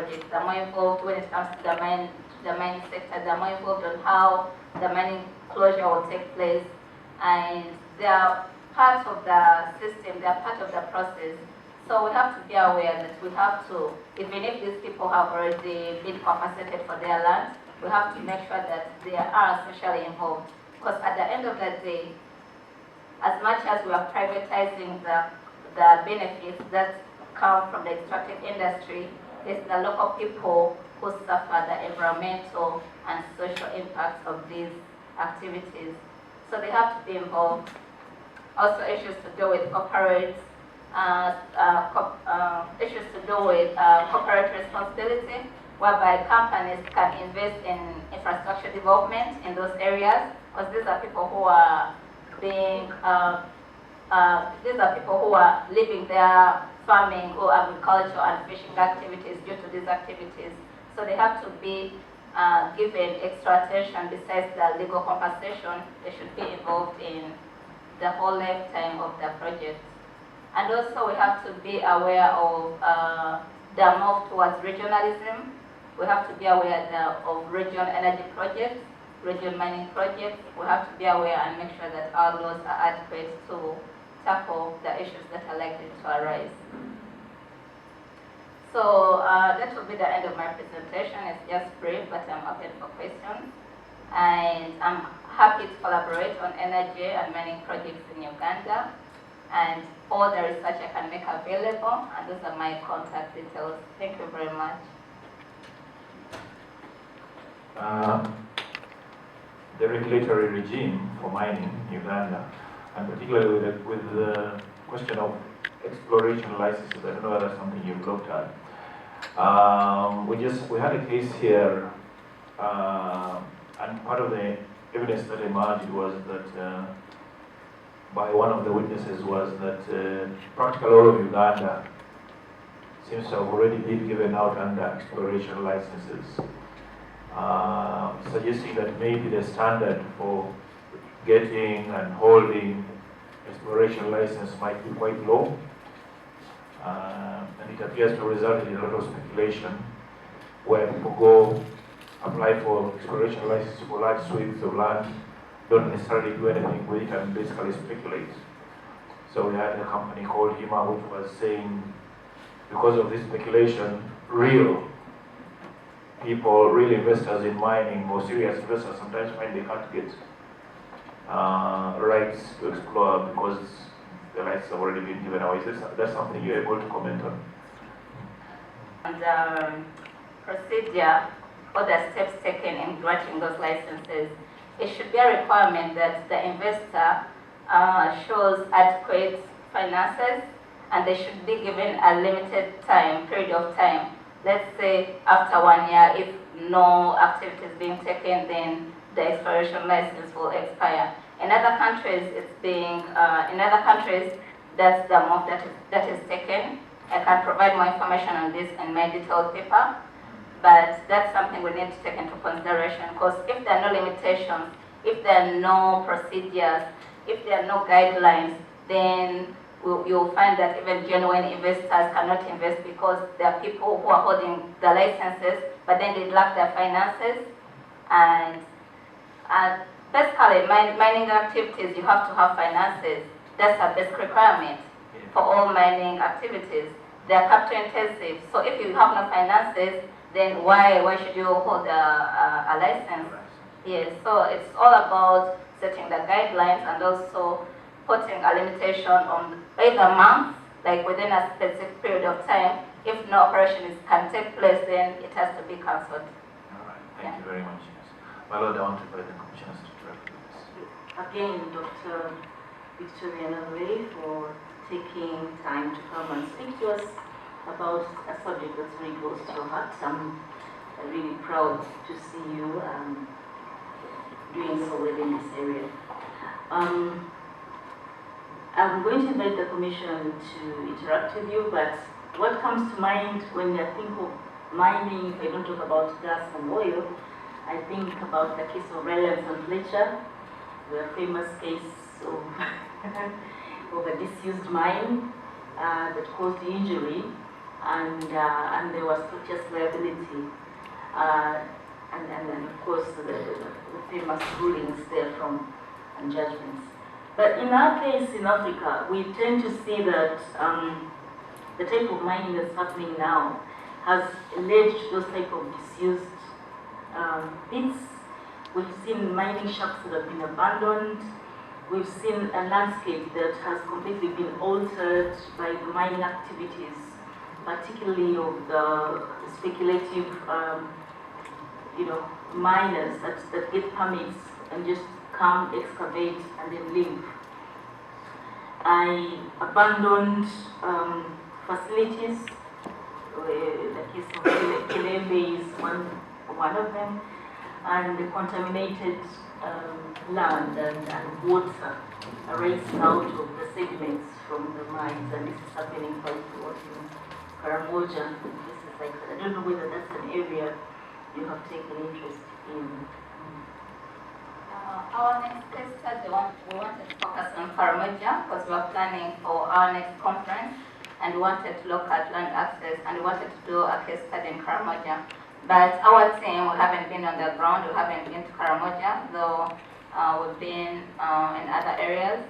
projects. They're more involved when it comes to the mining sector. They're more involved on how the mining closure will take place, and they are part of the system. They are part of the process. So we have to be aware that we have to, even if these people have already been compensated for their land, we have to make sure that they are socially involved. Because at the end of the day, as much as we are privatizing the benefits that come from the extractive industry, it's the local people who suffer the environmental and social impacts of these activities. So they have to be involved. Also issues to do with corporate, issues to do with corporate responsibility, whereby companies can invest in infrastructure development in those areas, because these are people who are being, these are people who are leaving their farming or agriculture and fishing activities due to these activities. So they have to be given extra attention. Besides the legal compensation, they should be involved in the whole lifetime of the project. And also we have to be aware of the move towards regionalism. We have to be aware of regional energy projects, regional mining projects. We have to be aware and make sure that our laws are adequate to tackle the issues that are likely to arise. So that will be the end of my presentation. It's just brief, but I'm open for questions. And I'm happy to collaborate on energy and mining projects in Uganda. And all the research I can make available, and those are my contact details. Thank you very much. The regulatory regime for mining in Uganda, and particularly with the question of exploration licenses. I don't know whether that's something you've looked at. We had a case here, and part of the evidence that emerged was that by one of the witnesses was that practically all of Uganda seems to have already been given out under exploration licenses, suggesting that maybe the standard for getting and holding exploration license might be quite low, and it appears to result in a lot of speculation where people go apply for exploration license for large swaths of land, don't necessarily do anything with it and basically speculate. So we had a company called Hima which was saying, because of this speculation, real people, real investors in mining, more serious investors, sometimes find they can't get rights to explore because the rights have already been given away. Is that something you're able to comment on? And procedure or the steps taken in granting those licenses, it should be a requirement that the investor shows adequate finances, and they should be given a limited period of time. Let's say after 1 year, if no activity is being taken, then the exploration license will expire. In other countries, that's the move that is taken. I can provide more information on this in my detailed paper, but that's something we need to take into consideration, because if there are no limitations, if there are no procedures, if there are no guidelines, then you'll find that even genuine investors cannot invest, because there are people who are holding the licenses, but then they lack their finances. And basically, mining activities, you have to have finances. That's a basic requirement for all mining activities. They are capital intensive. So if you have no finances, then why should you hold a license? Yes, so it's all about setting the guidelines and also putting a limitation on either months, like within a specific period of time. If no operations can take place, then it has to be cancelled. All right, thank you very much. Yes. My Lord, I want to invite the commissioners to direct this. Again, Dr. Victoria Nalule, for taking time to come and speak to us about a subject that's very close to your heart. I'm really proud to see you doing so well in this area. I'm going to invite the Commission to interact with you, but what comes to mind when I think of mining, if I don't talk about gas and oil, I think about the case of Reliance and Fletcher, the famous case of a disused mine that caused injury. and there was purchase liability, and then of course the famous rulings there from and judgments. But in our case in Africa, we tend to see that the type of mining that's happening now has led to those type of disused pits. We've seen mining shafts that have been abandoned. We've seen a landscape that has completely been altered by the mining activities, particularly of the speculative, miners that get permits and just come, excavate, and then leave. I abandoned facilities. The case of Kilembe is one of them, and the contaminated land and water arising out of the sediments from the mines, and this is happening quite a lot in Karamoja. This is like, I don't know whether that's an area you have taken interest in. Our next case study, we wanted to focus on Karamoja because we are planning for our next conference, and we wanted to look at land access, and we wanted to do a case study in Karamoja. But our team, we haven't been on the ground, we haven't been to Karamoja, though we've been in other areas,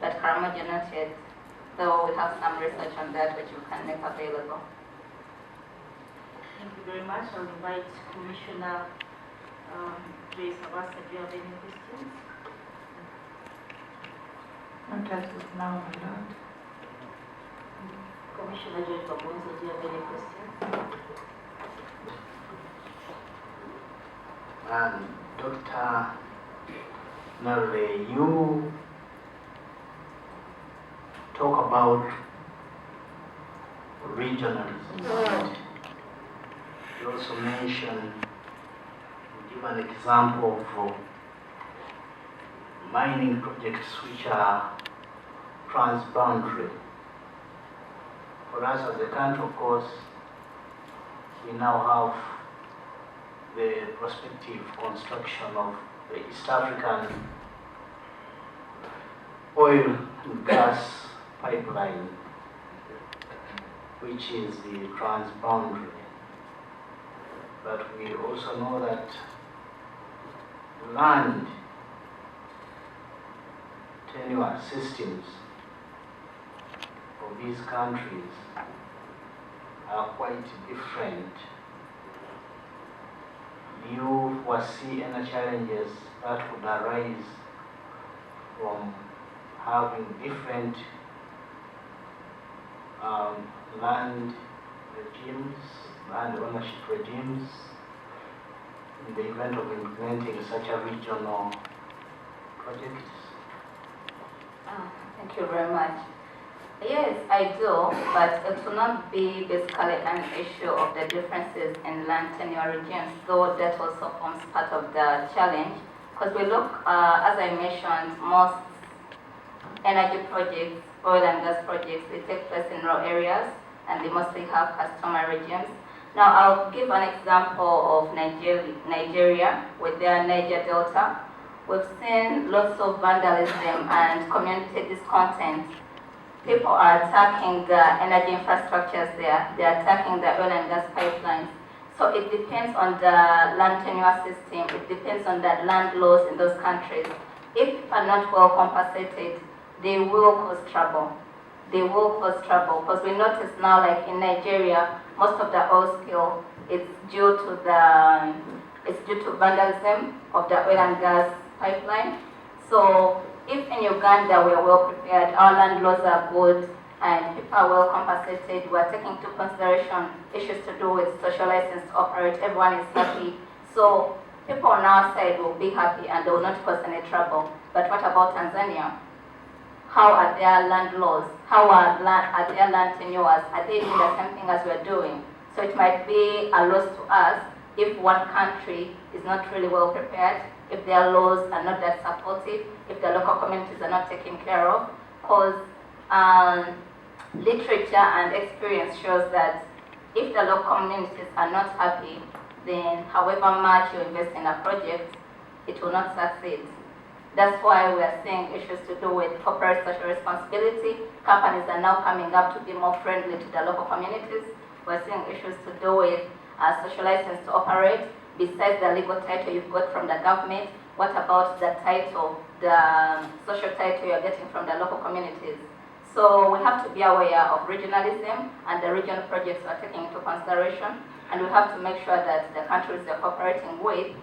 but Karamoja not yet. So we have some research on that which we can make available. Thank you very much. I'll invite Commissioner Joyce Abasa. Do you have any questions? Not as of now, my lord. Commissioner Joyce Abasa, do you have any questions? Dr. Nalule, you talk about regionalism. You also mentioned, give an example of mining projects which are transboundary. For us as a country, of course, we now have the prospective construction of the East African oil and gas pipeline, which is the transboundary. But we also know that land tenure systems of these countries are quite different. Do you foresee any challenges that would arise from having different land regimes, land ownership regimes, in the event of implementing such a regional project? Thank you very much. Yes, I do, but it will not be basically an issue of the differences in land tenure regimes, though that also forms part of the challenge. Because we look, as I mentioned, most energy projects, oil and gas projects, they take place in rural areas, and they mostly have customary regimes. Now, I'll give an example of Nigeria with their Niger Delta. We've seen lots of vandalism and community discontent. People are attacking the energy infrastructures there. They're attacking the oil and gas pipelines. So it depends on the land tenure system. It depends on the land laws in those countries. If people are not well compensated, they will cause trouble. They will cause trouble because we notice now, like in Nigeria, most of the oil spill is due to vandalism of the oil and gas pipeline. So if in Uganda we are well prepared, our land laws are good, and people are well compensated, we are taking into consideration issues to do with social license to operate, everyone is happy. So people on our side will be happy and they will not cause any trouble. But what about Tanzania? How are their land laws? How are their land tenures? Are they doing the same thing as we're doing? So it might be a loss to us if one country is not really well prepared, if their laws are not that supportive, if the local communities are not taken care of, because literature and experience shows that if the local communities are not happy, then however much you invest in a project, it will not succeed. That's why we are seeing issues to do with corporate social responsibility. Companies are now coming up to be more friendly to the local communities. We're seeing issues to do with social license to operate. Besides the legal title you've got from the government, what about the title, the social title you're getting from the local communities? So we have to be aware of regionalism and the regional projects we're taking into consideration, and we have to make sure that the countries they're cooperating with,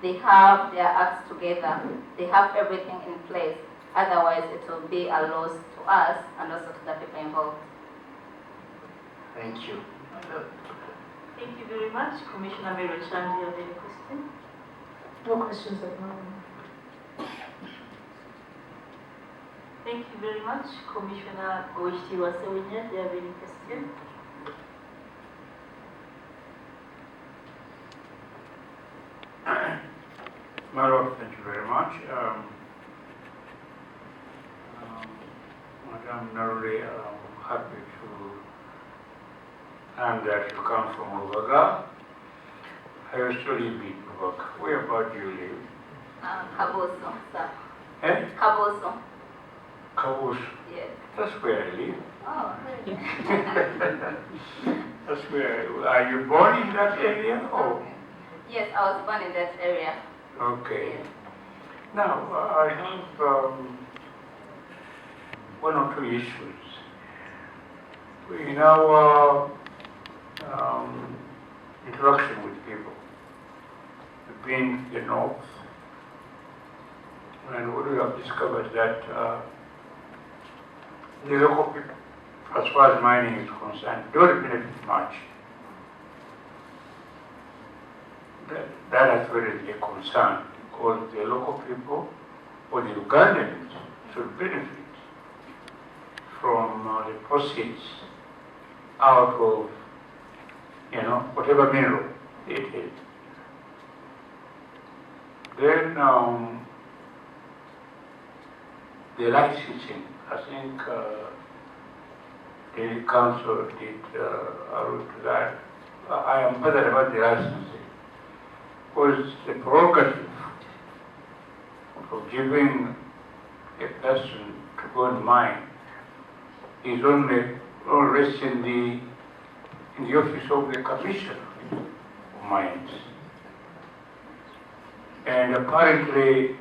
they have their acts together, they have everything in place. Otherwise, it will be a loss to us and also to the people involved. Thank you. Thank you very much. Commissioner Merochan, do you have any question? No questions at the moment. Thank you very much. Commissioner Oishtiwa Sewinya, do you have any question? My Lord, thank you very much. Madam Nalule, I'm happy to learn that you come from Uganda. I used to live in Uganda. Where about do you live? Kabuso, sir. Eh? Kabuso, Kawus. yes. That's where I live. Oh, really? That's where are you born in that area? Oh, Yes, I was born in that area. okay. Now, I have one or two issues. In our interaction with people, between the North, and what we have discovered that the local people, as far as mining is concerned, don't benefit much. That has really a concern, because the local people or the Ugandans should benefit from the proceeds out of, whatever mineral it is. Then the licensing, I think the council did allude to that. I am bothered about the licensing, because the prerogative of giving a person to go and mine is only rests in the office of the Commissioner of Mines. And apparently,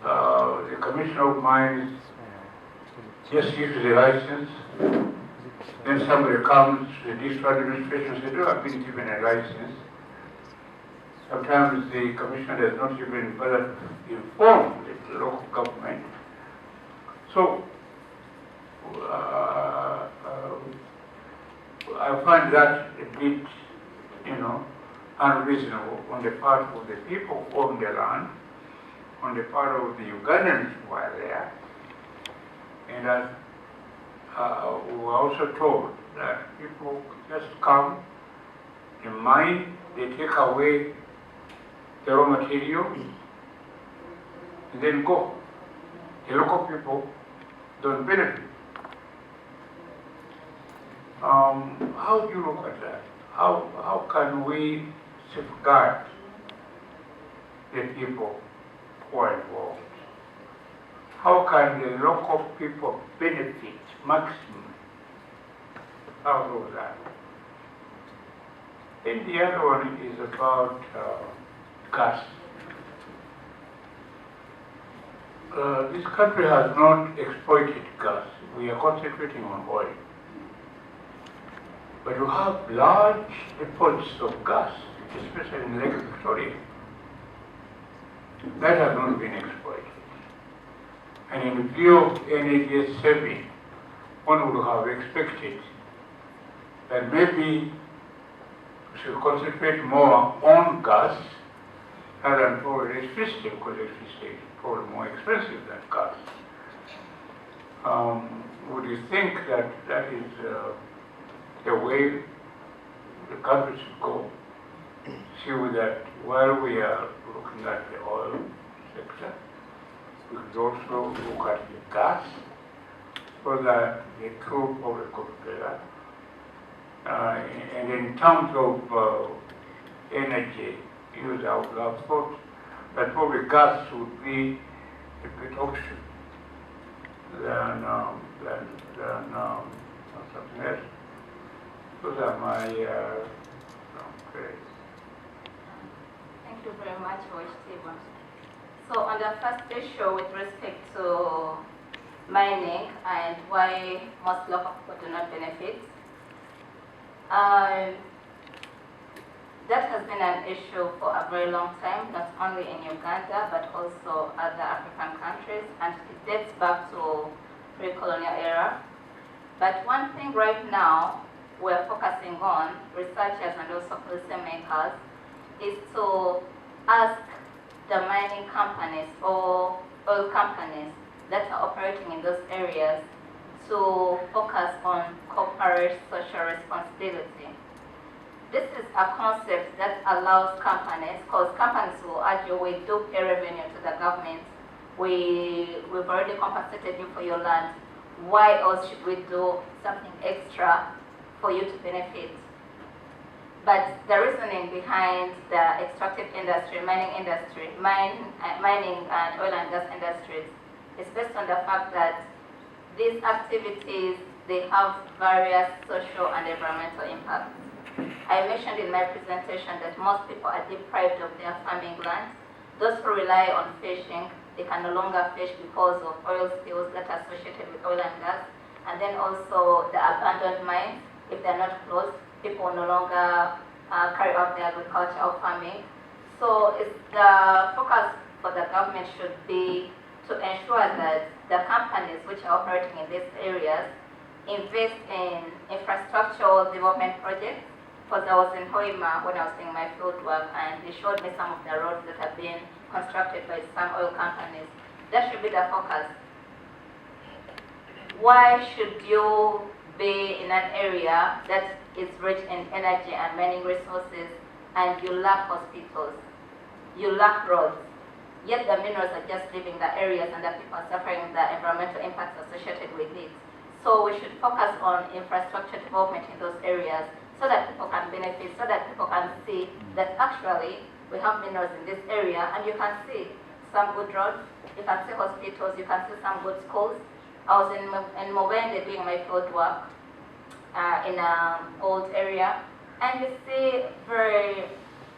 the Commissioner of Mines just gives the license. Then somebody comes to the district administration and says, "Oh, I've been given a license." Sometimes the Commissioner does not even bother to inform the local government. So, I find that a bit, unreasonable on the part of the people who own the land, on the part of the Ugandans who are there. And as we were also told that people just come, they mine, they take away the raw material, and then go. The local people don't benefit. How do you look at that? How can we safeguard the people who are involved? How can the local people benefit maximum out of that? And the other one is about gas. This country has not exploited gas. We are concentrating on oil. But you have large deposits of gas, especially in Lake Victoria, that have not been exploited. And in view of energy saving, one would have expected that maybe we should concentrate more on gas rather than for electricity, because electricity is probably more expensive than gas. Would you think that that is the way the country should go? See that while we are looking at the oil sector, we could also look at the gas, so that the two probably go together. And in terms of energy use, I would have thought that probably gas would be a good option than something else. Those are my grades. Thank you very much, Stephen. So on the first issue with respect to mining and why most local people do not benefit, that has been an issue for a very long time, not only in Uganda, but also other African countries, and it dates back to pre-colonial era. But one thing right now we're focusing on, researchers and also policymakers, is to ask the mining companies or oil companies that are operating in those areas to focus on corporate social responsibility. This is a concept that allows companies, because companies will argue, we do pay revenue to the government, we've already compensated you for your land, why else should we do something extra for you to benefit? But the reasoning behind the extractive industry, mining and oil and gas industries is based on the fact that these activities, they have various social and environmental impacts. I mentioned in my presentation that most people are deprived of their farming land. Those who rely on fishing, they can no longer fish because of oil spills that are associated with oil and gas. And then also the abandoned mines, if they're not closed, people no longer carry out their agricultural farming. So the focus for the government should be to ensure that the companies which are operating in these areas invest in infrastructural development projects. Because I was in Hoima when I was doing my field work, and they showed me some of the roads that have been constructed by some oil companies. That should be the focus. Why should you be in an area that is rich in energy and mining resources and you lack hospitals, you lack roads, yet the minerals are just leaving the areas and the people are suffering the environmental impacts associated with it? So we should focus on infrastructure development in those areas so that people can benefit, so that people can see that actually we have minerals in this area, and you can see some good roads, you can see hospitals, you can see some good schools. I was in Mubende doing my field work in an old area, and you see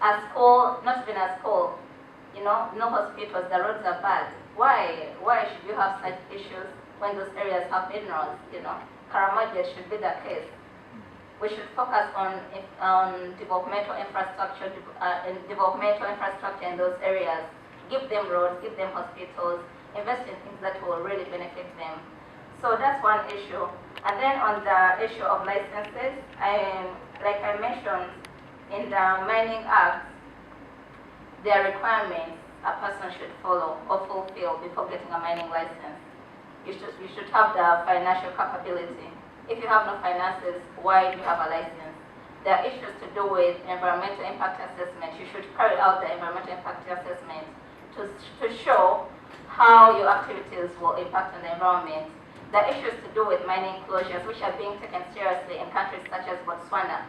a school, not even a school, no hospitals, the roads are bad. Why should you have such issues when those areas have minerals? Karamaja should be the case. We should focus on developmental infrastructure in those areas. Give them roads, give them hospitals, invest in things that will really benefit them. So that's one issue. And then on the issue of licenses, like I mentioned, in the Mining Act, there are requirements a person should follow or fulfill before getting a mining license. You should have the financial capability. If you have no finances, why do you have a license? There are issues to do with environmental impact assessment. You should carry out the environmental impact assessment to show how your activities will impact on the environment. There are issues to do with mining closures, which are being taken seriously in countries such as Botswana.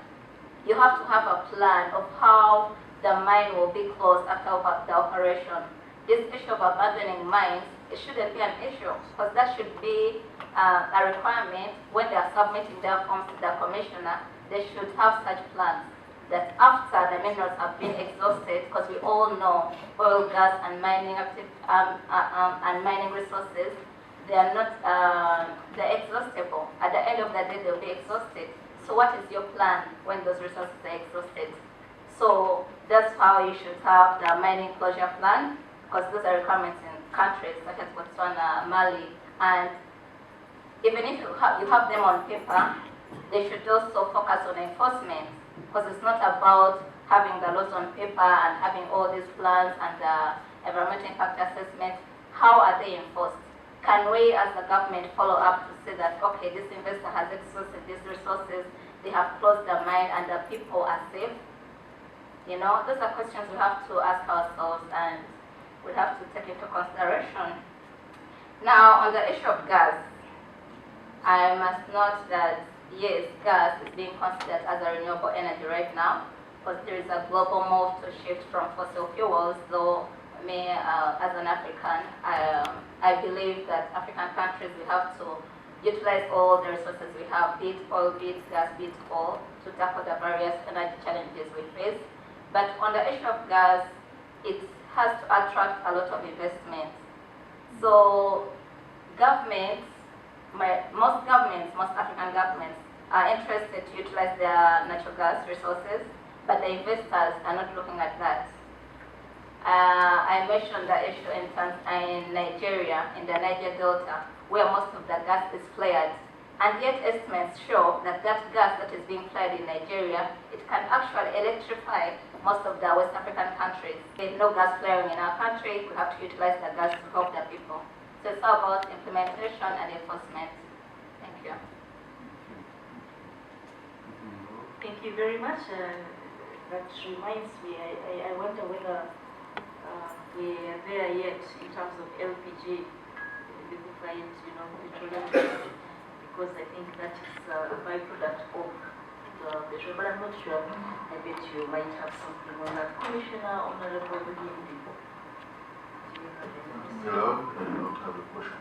You have to have a plan of how the mine will be closed after the operation. This issue of abandoning mines, it shouldn't be an issue, because that should be a requirement when they are submitting their forms to the commissioner. They should have such plans that after the minerals have been exhausted, because we all know oil, gas, and mining resources, they are not they're exhaustible. At the end of the day, they'll be exhausted. So what is your plan when those resources are exhausted? So that's how you should have the mining closure plan, because those are requirements in countries such as Botswana, Mali, and even if you have them on paper, they should also focus on enforcement, because it's not about having the laws on paper and having all these plans and the environmental impact assessment. How are they enforced? Can we as the government follow up to say that, okay, this investor has exhausted these resources, they have closed the mine and the people are safe? Those are questions we have to ask ourselves and we have to take into consideration. Now, on the issue of gas, I must note that, yes, gas is being considered as a renewable energy right now, because there is a global move to shift from fossil fuels, though me, as an African, I believe that African countries, we have to utilize all the resources we have, be it oil, be it gas, be it coal, to to tackle the various energy challenges we face. But on the issue of gas, it has to attract a lot of investment. So governments, most African governments are interested to utilize their natural gas resources, but the investors are not looking at that. I mentioned the issue in Nigeria, in the Niger Delta, where most of the gas is flared. And yet estimates show that that gas that is being flared in Nigeria, it can actually electrify most of the West African countries. There's no gas flaring in our country, we have to utilize the gas to help the people. So it's all about implementation and enforcement. Thank you. Thank you very much. That reminds me, I wonder whether we are there yet in terms of LPG, liquefied, petroleum gas, because I think that is a byproduct of the petrol, but I'm not sure. I bet you might have something on that. Commissioner, Honorable Bugindi. Hello, I don't have a question.